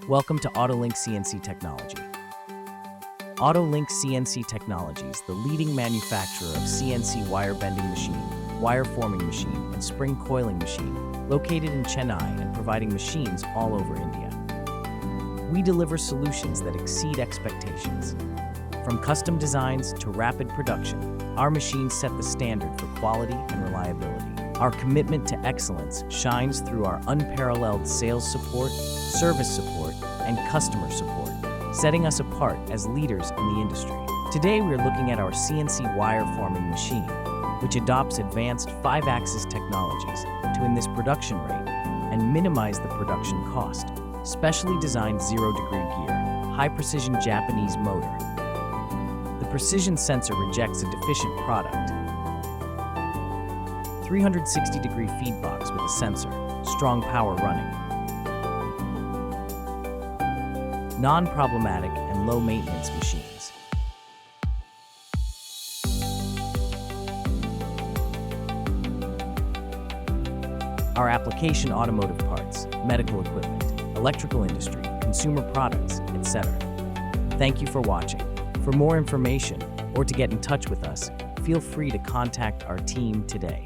Welcome to Autolink CNC Technology. Autolink CNC Technologies, the leading manufacturer of CNC wire bending machine, wire forming machine, and spring coiling machine, located in Chennai and providing machines all over India. We deliver solutions that exceed expectations. From custom designs to rapid production, our machines set the standard for quality and reliability. Our commitment to excellence shines through our unparalleled sales support, service support, and customer support, setting us apart as leaders in the industry. Today, we're looking at our CNC wire forming machine, which adopts advanced 5-axis technologies to in this production rate and minimize the production cost. Specially designed 0-degree gear, high-precision Japanese motor. The precision sensor rejects a deficient product. 360-degree feed box with a sensor, strong power running. Non-problematic and low-maintenance machines. Our application: automotive parts, medical equipment, electrical industry, consumer products, etc. Thank you for watching. For more information or to get in touch with us, feel free to contact our team today.